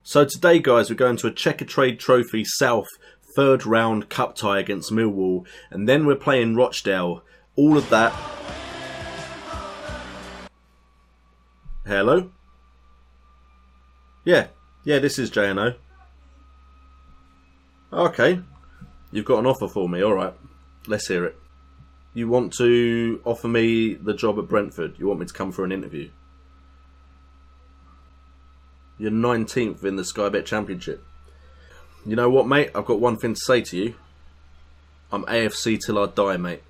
So today, guys, we're going to a Checkatrade Trophy South third round cup tie against Millwall, and then we're playing Rochdale. All of that. Hello? Yeah, this is JNO. Okay, you've got an offer for me, alright. Let's hear it. You want to offer me the job at Brentford? You want me to come for an interview? You're 19th in the Sky Bet Championship. You know what, mate? I've got one thing to say to you. I'm AFC till I die, mate.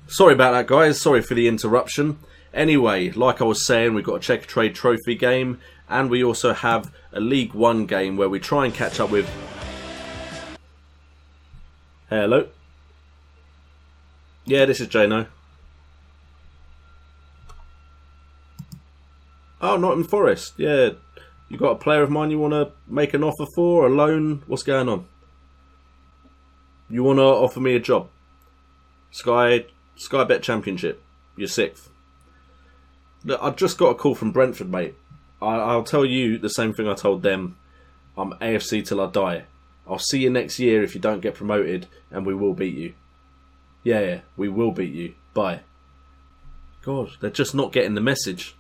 Sorry about that, guys. Sorry for the interruption. Anyway, like I was saying, we've got a Checkatrade Trophy game, and we also have a League One game where we try and catch up with... Hello? Yeah, this is JNO. Oh, Nottingham Forest. Yeah. You got a player of mine you want to make an offer for? A loan? What's going on? You want to offer me a job? Sky Bet Championship. You're 6th. Look, I just got a call from Brentford, mate. I'll tell you the same thing I told them. I'm AFC till I die. I'll see you next year if you don't get promoted, and we will beat you. Yeah, we will beat you. Bye. God, they're just not getting the message.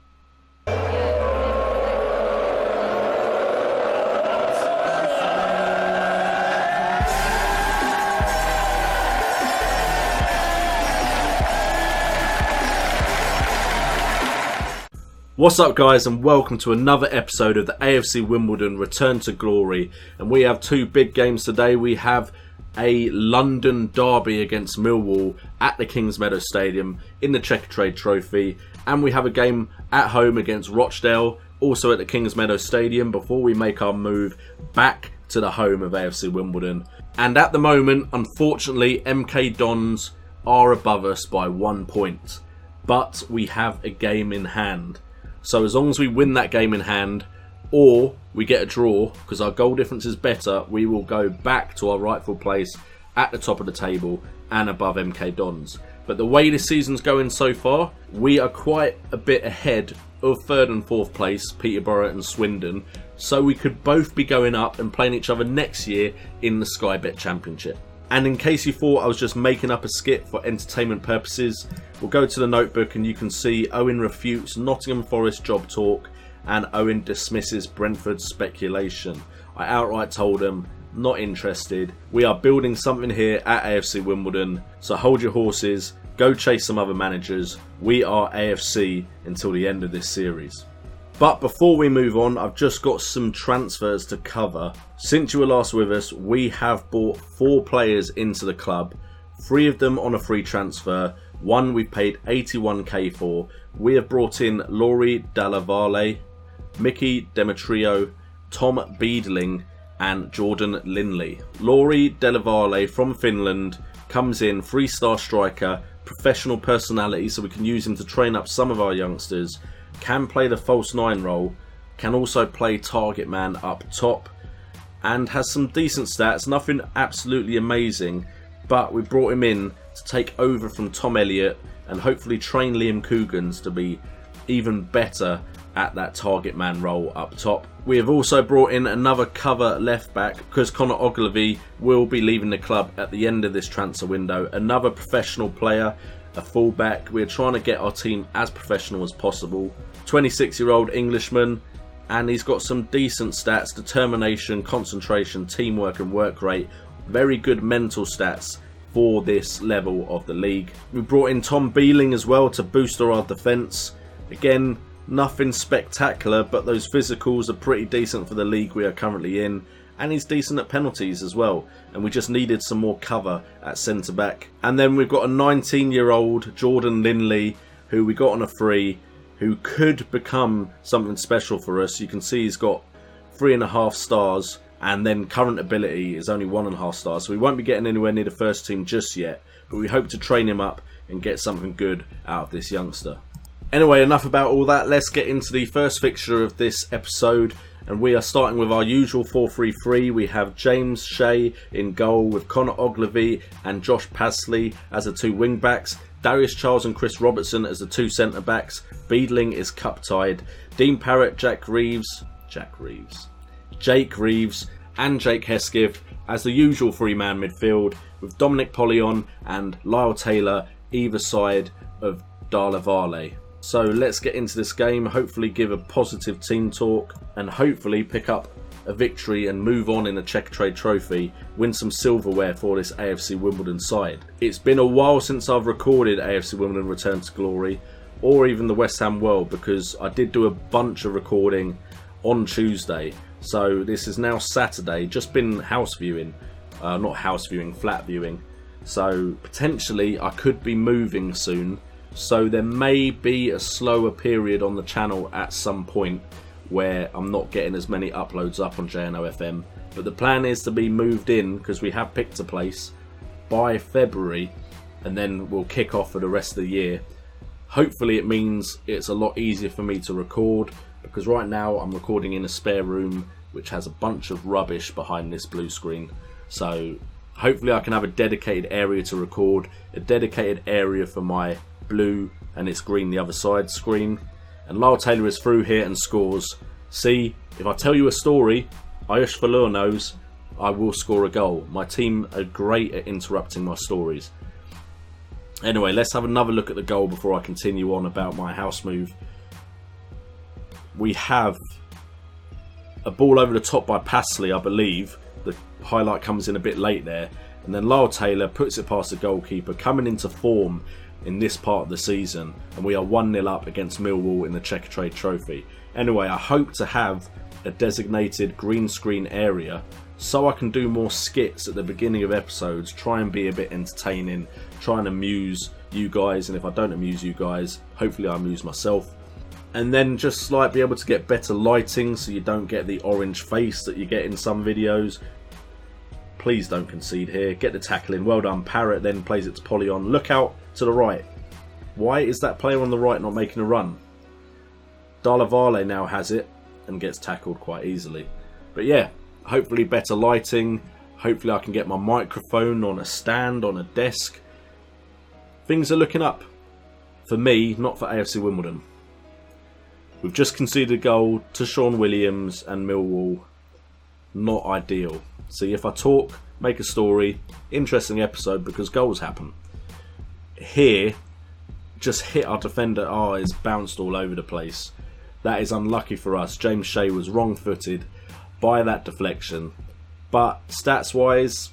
What's up, guys, and welcome to another episode of the AFC Wimbledon Return to Glory. And we have two big games today. We have a London derby against Millwall at the Kingsmeadow Stadium in the Checkatrade Trophy, and we have a game at home against Rochdale, also at the Kingsmeadow Stadium, before we make our move back to the home of AFC Wimbledon. And at the moment, unfortunately, MK Dons are above us by 1 point, but we have a game in hand. So as long as we win that game in hand, or we get a draw, because our goal difference is better, we will go back to our rightful place at the top of the table and above MK Dons. But the way this season's going so far, we are quite a bit ahead of 3rd and 4th place, Peterborough and Swindon. So we could both be going up and playing each other next year in the Sky Bet Championship. And in case you thought I was just making up a skit for entertainment purposes, we'll go to the notebook and you can see Owen refutes Nottingham Forest job talk and Owen dismisses Brentford speculation. I outright told him, not interested. We are building something here at AFC Wimbledon, so hold your horses, go chase some other managers. We are AFC until the end of this series. But before we move on, I've just got some transfers to cover. Since you were last with us, we have bought 4 players into the club. 3 of them on a free transfer. 1 we've paid 81k for. We have brought in Laurie Dalla Valle, Mickey Demetrio, Tom Beedling and Jordan Linley. Laurie Dalla Valle from Finland comes in, 3-star striker, professional personality, so we can use him to train up some of our youngsters. Can play the false 9 role, can also play target man up top, and has some decent stats, nothing absolutely amazing, but we brought him in to take over from Tom Elliott and hopefully train Liam Coogans to be even better at that target man role up top. We have also brought in another cover left back because Conor Ogilvie will be leaving the club at the end of this transfer window. Another professional player, a fullback. We're trying to get our team as professional as possible. 26-year-old Englishman, and he's got some decent stats: determination, concentration, teamwork and work rate. Very good mental stats for this level of the league. We brought in Tom Beedling as well to boost our defence. Again, nothing spectacular, but those physicals are pretty decent for the league we are currently in. And he's decent at penalties as well, and we just needed some more cover at centre back. And then we've got a 19-year-old Jordan Linley who we got on a free, who could become something special for us. You can see he's got 3.5 stars, and then current ability is only 1.5 stars, so we won't be getting anywhere near the first team just yet, but we hope to train him up and get something good out of this youngster. Anyway, enough about all that. Let's get into the first fixture of this episode. And we are starting with our usual 4-3-3. We have James Shea in goal with Conor Ogilvie and Josh Pasley as the 2 wing backs. Darius Charles and Chris Robertson as the 2 centre backs. Beedling is cup tied. Dean Parrott, Jack Reeves, Jake Reeves and Jake Hesketh as the usual three-man midfield, with Dominic Pollion and Lyle Taylor either side of Dalla Valle. So let's get into this game, hopefully give a positive team talk, and hopefully pick up a victory and move on in the Checkatrade Trophy, win some silverware for this AFC Wimbledon side. It's been a while since I've recorded AFC Wimbledon Return to Glory, or even the West Ham World, because I did do a bunch of recording on Tuesday. So this is now Saturday, just been house viewing, not house viewing, flat viewing. So potentially I could be moving soon, so there may be a slower period on the channel at some point where I'm not getting as many uploads up on JNO FM. But the plan is to be moved in, because we have picked a place, by February, and then we'll kick off for the rest of the year. Hopefully it means it's a lot easier for me to record, because right now I'm recording in a spare room which has a bunch of rubbish behind this blue screen. So hopefully I can have a dedicated area to record, a dedicated area for my blue and it's green the other side screen. And Lyle Taylor is through here and scores. See, if I tell you a story, Ayush Falur knows I will score a goal. My team are great at interrupting my stories. Anyway, let's have another look at the goal before I continue on about my house move. We have a ball over the top by Pasley, I believe. The highlight comes in a bit late there. And then Lyle Taylor puts it past the goalkeeper, coming into form in this part of the season, and we are 1-0 up against Millwall in the Checkatrade Trophy. Anyway, I hope to have a designated green screen area so I can do more skits at the beginning of episodes, try and be a bit entertaining, try and amuse you guys, and if I don't amuse you guys, hopefully I amuse myself. And then just like be able to get better lighting so you don't get the orange face that you get in some videos. Please don't concede here. Get the tackle in. Well done. Parrott then plays it to Pollion. Look out to the right. Why is that player on the right not making a run? Dalla Valle now has it and gets tackled quite easily. But yeah, hopefully better lighting. Hopefully I can get my microphone on a stand, on a desk. Things are looking up. For me, not for AFC Wimbledon. We've just conceded a goal to Sean Williams and Millwall. Not ideal. See, if I talk, make a story, interesting episode because goals happen. Here, just hit our defender. It's bounced all over the place. That is unlucky for us. James Shea was wrong-footed by that deflection. But stats-wise,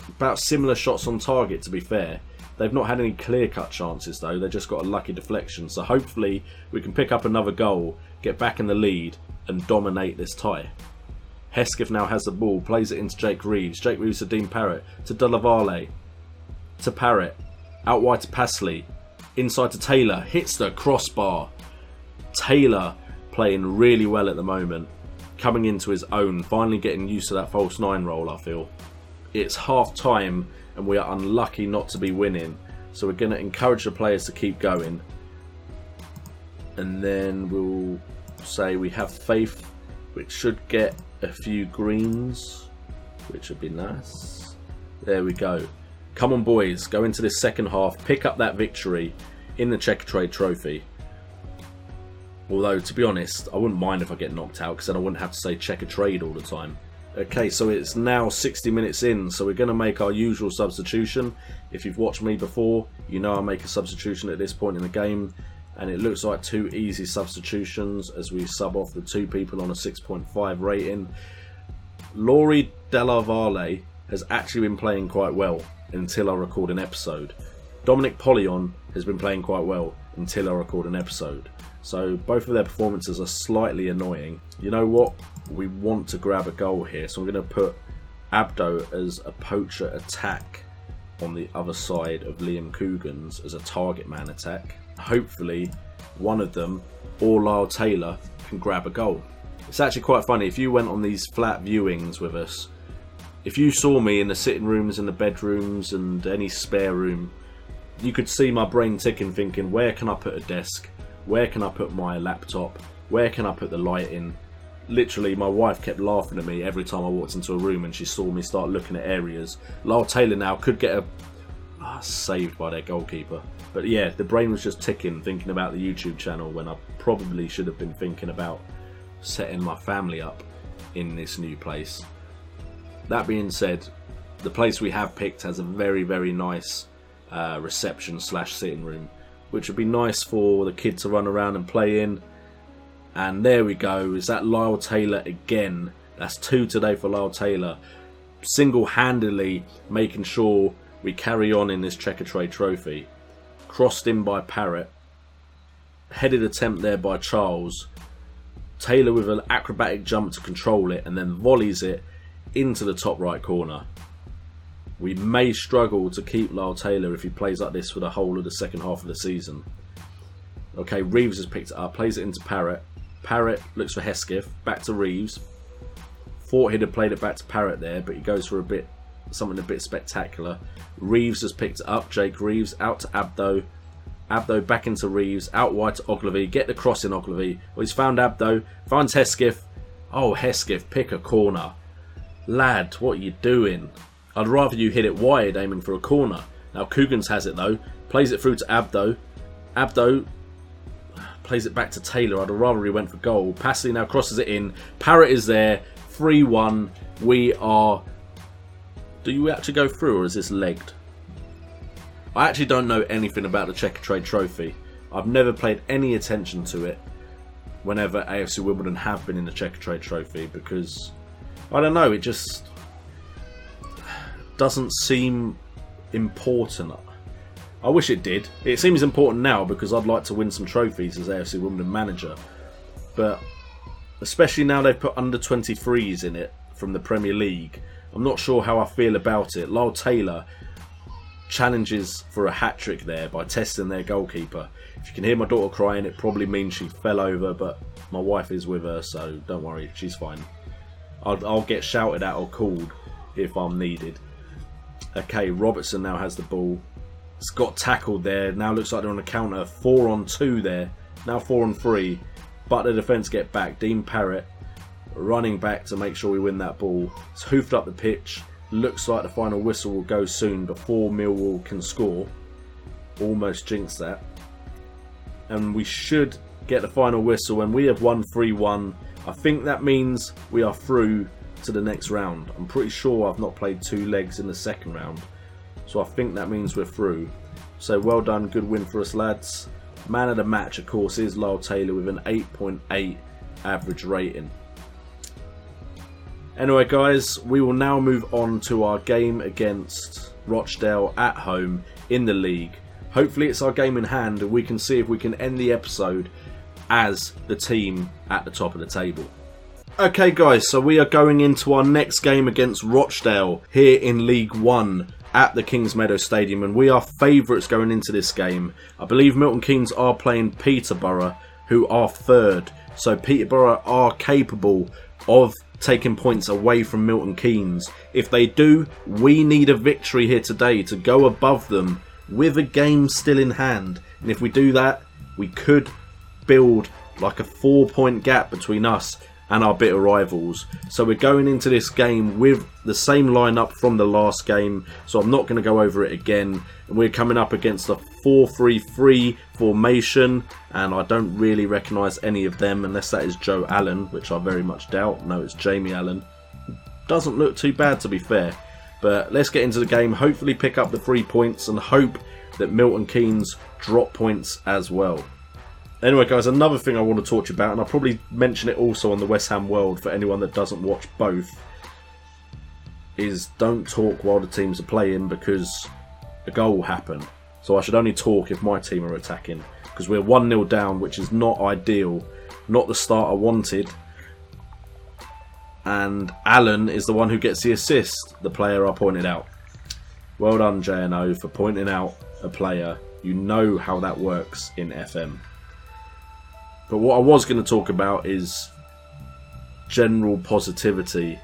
about similar shots on target, to be fair. They've not had any clear-cut chances, though. They've just got a lucky deflection. So hopefully we can pick up another goal, get back in the lead, and dominate this tie. Hesketh now has the ball, plays it into Jake Reeves. Jake Reeves to Dean Parrott, to Dalla Valle, to Parrott, out wide to Pasley, inside to Taylor, hits the crossbar. Taylor playing really well at the moment, coming into his own, finally getting used to that false nine role, I feel. It's half time and we are unlucky not to be winning, so we're going to encourage the players to keep going. And then we'll say we have faith, which should get a few greens, which would be nice. There we go. Come on boys, go into this second half, pick up that victory in the Checkatrade Trophy. Although, to be honest, I wouldn't mind if I get knocked out, because then I wouldn't have to say Checkatrade all the time. Okay, so it's now 60 minutes in, so we're going to make our usual substitution. If you've watched me before, you know I make a substitution at this point in the game. And it looks like two easy substitutions as we sub off the two people on a 6.5 rating. Laurie Dalla Valle has actually been playing quite well until I record an episode. Dominic Pollion has been playing quite well until I record an episode. So both of their performances are slightly annoying. You know what? We want to grab a goal here, so I'm going to put Abdo as a poacher attack on the other side of Liam Coogan's as a target man attack. Hopefully one of them or Lyle Taylor can grab a goal. It's actually quite funny, if you went on these flat viewings with us, if you saw me in the sitting rooms and the bedrooms and any spare room, you could see my brain ticking, thinking, where can I put a desk? Where can I put my laptop? Where can I put the lighting? Literally, my wife kept laughing at me every time I walked into a room and she saw me start looking at areas. Lyle Taylor now could get saved by their goalkeeper. But yeah, the brain was just ticking, thinking about the YouTube channel when I probably should have been thinking about setting my family up. in this new place. That being said, the place we have picked has a very, very nice reception / sitting room, which would be nice for the kids to run around and play in. And there we go. Is that Lyle Taylor again? That's 2 today for Lyle Taylor. Single-handedly making sure we carry on in this Checkatrade Trophy. Crossed in by Parrott. Headed attempt there by Charles. Taylor with an acrobatic jump to control it and then volleys it into the top right corner. We may struggle to keep Lyle Taylor if he plays like this for the whole of the second half of the season. Okay, Reeves has picked it up, plays it into Parrott. Parrott looks for Hesketh, back to Reeves. Thought he'd have played it back to Parrott there, but he goes for something a bit spectacular. Reeves has picked it up, Jake Reeves, out to Abdo. Abdo back into Reeves, out wide to Ogilvy. Get the cross in, Ogilvy. Well, he's found Abdo, finds Hesketh. Oh, Hesketh, pick a corner. Lad, what are you doing? I'd rather you hit it wide, aiming for a corner. Now Coogan's has it though, plays it through to Abdo. Abdo plays it back to Taylor. I'd rather he went for goal. Passley now crosses it in. Parrott is there. 3-1. We are... Do we actually go through, or is this legged? I actually don't know anything about the Checkatrade Trophy. I've never paid any attention to it whenever AFC Wimbledon have been in the Checkatrade Trophy, because I don't know, it just doesn't seem important. I wish it did. It seems important now because I'd like to win some trophies as AFC Wimbledon manager, but especially now they've put under 23s in it from the Premier League, I'm not sure how I feel about it. Lyle Taylor challenges for a hat-trick there by testing their goalkeeper. If you can hear my daughter crying, it probably means she fell over, but my wife is with her, so don't worry, she's fine. I'll get shouted at or called if I'm needed. Okay, Robertson now has the ball. It's got tackled there. Now looks like they're on a counter. 4-on-2 there. Now 4-on-3. But the defence get back. Dean Parrott running back to make sure we win that ball. It's hoofed up the pitch. Looks like the final whistle will go soon before Millwall can score. Almost jinxed that. And we should get the final whistle. And we have won 3-1. I think that means we are through to the next round. I'm pretty sure I've not played 2 legs in the second round. So I think that means we're through. So well done, good win for us lads. Man of the match of course is Lyle Taylor with an 8.8 average rating. Anyway guys, we will now move on to our game against Rochdale at home in the league. Hopefully it's our game in hand and we can see if we can end the episode as the team at the top of the table. Okay guys, so we are going into our next game against Rochdale here in League 1 at the Kingsmeadow Stadium, and we are favourites going into this game. I believe Milton Keynes are playing Peterborough, who are third, so Peterborough are capable of taking points away from Milton Keynes. If they do, we need a victory here today to go above them with a game still in hand, and if we do that, we could build like a 4-point gap between us and our bitter rivals. So we're going into this game with the same lineup from the last game, so I'm not going to go over it again. And we're coming up against a 4-3-3 formation, and I don't really recognise any of them unless that is Joe Allen, which I very much doubt. No, it's Jamie Allen. Doesn't look too bad to be fair, but let's get into the game, hopefully pick up the 3 points and hope that Milton Keynes drop points as well. Anyway guys, another thing I want to talk to you about, and I'll probably mention it also on the West Ham World for anyone that doesn't watch both, is don't talk while the teams are playing because a goal will happen. So I should only talk if my team are attacking, because we're 1-0 down, which is not ideal, not the start I wanted. And Allen is the one who gets the assist, the player I pointed out. Well done JNO for pointing out a player. You know how that works in FM. But what I was going to talk about is general positivity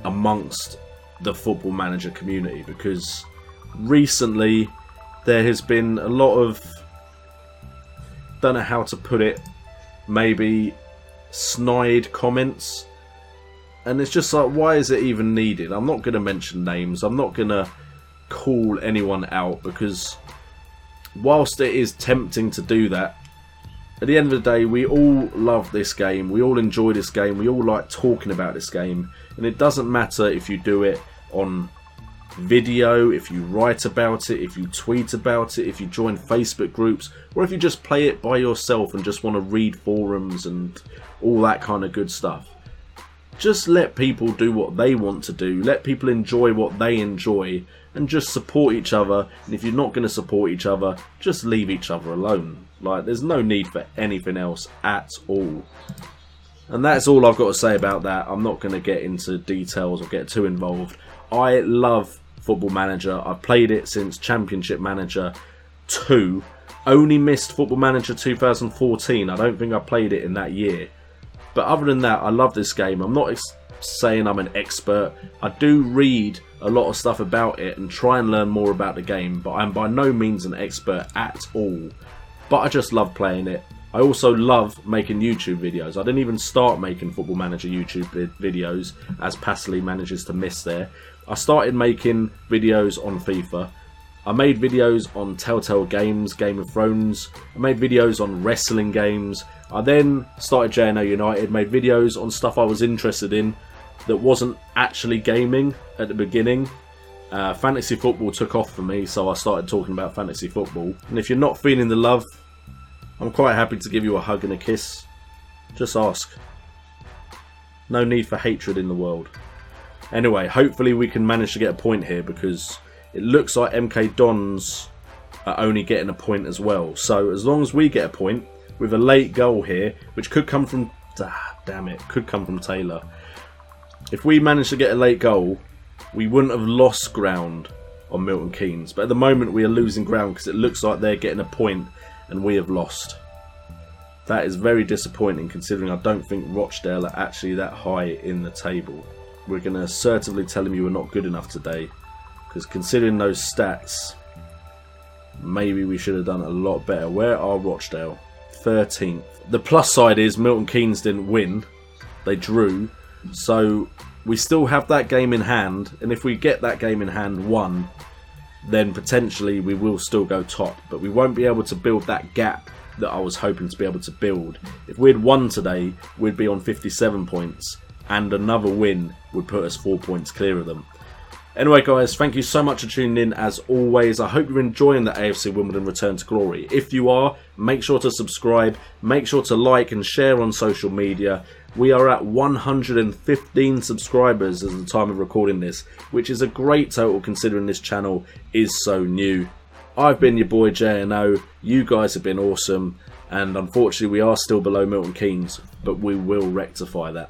amongst the Football Manager community, because recently there has been a lot of, don't know how to put it, maybe snide comments, and it's just like, why is it even needed? I'm not going to mention names, I'm not going to call anyone out, because whilst it is tempting to do that, at the end of the day, we all love this game, we all enjoy this game, we all like talking about this game, and it doesn't matter if you do it on video, if you write about it, if you tweet about it, if you join Facebook groups, or if you just play it by yourself and just want to read forums and all that kind of good stuff. Just let people do what they want to do, let people enjoy what they enjoy, and just support each other. And if you're not going to support each other, just leave each other alone. Like, there's no need for anything else at all. And that's all I've got to say about that. I'm not going to get into details or get too involved. I love Football Manager. I've played it since Championship Manager 2. Only missed Football Manager 2014. I don't think I played it in that year. But other than that, I love this game. I'm not saying I'm an expert. I do read a lot of stuff about it and try and learn more about the game, but I'm by no means an expert at all. But I just love playing it. I also love making YouTube videos. I didn't even start making Football Manager YouTube videos, as Passley manages to miss there. I started making videos on FIFA. I made videos on Telltale Games, Game of Thrones. I made videos on wrestling games. I then started JNO United, made videos on stuff I was interested in that wasn't actually gaming at the beginning. Fantasy football took off for me, so I started talking about fantasy football. And if you're not feeling the love, I'm quite happy to give you a hug and a kiss. Just ask. No need for hatred in the world. Anyway, hopefully we can manage to get a point here, because it looks like MK Dons are only getting a point as well. So as long as we get a point with a late goal here, which could come from... damn it, could come from Taylor. If we manage to get a late goal, we wouldn't have lost ground on Milton Keynes. But at the moment we are losing ground because it looks like they're getting a point and we have lost. That is very disappointing, considering I don't think Rochdale are actually that high in the table. We're going to assertively tell them you were not good enough today, because considering those stats, maybe we should have done a lot better. Where are Rochdale? 13th. The plus side is Milton Keynes didn't win. They drew. So we still have that game in hand. And if we get that game in hand won, then potentially we will still go top. But we won't be able to build that gap that I was hoping to be able to build. If we'd won today, we'd be on 57 points. And another win would put us 4 points clear of them. Anyway guys, thank you so much for tuning in as always. I hope you're enjoying the AFC Wimbledon Return to Glory. If you are, make sure to subscribe, make sure to like and share on social media. We are at 115 subscribers at the time of recording this, which is a great total considering this channel is so new. I've been your boy JNO, you guys have been awesome, and unfortunately we are still below Milton Keynes, but we will rectify that.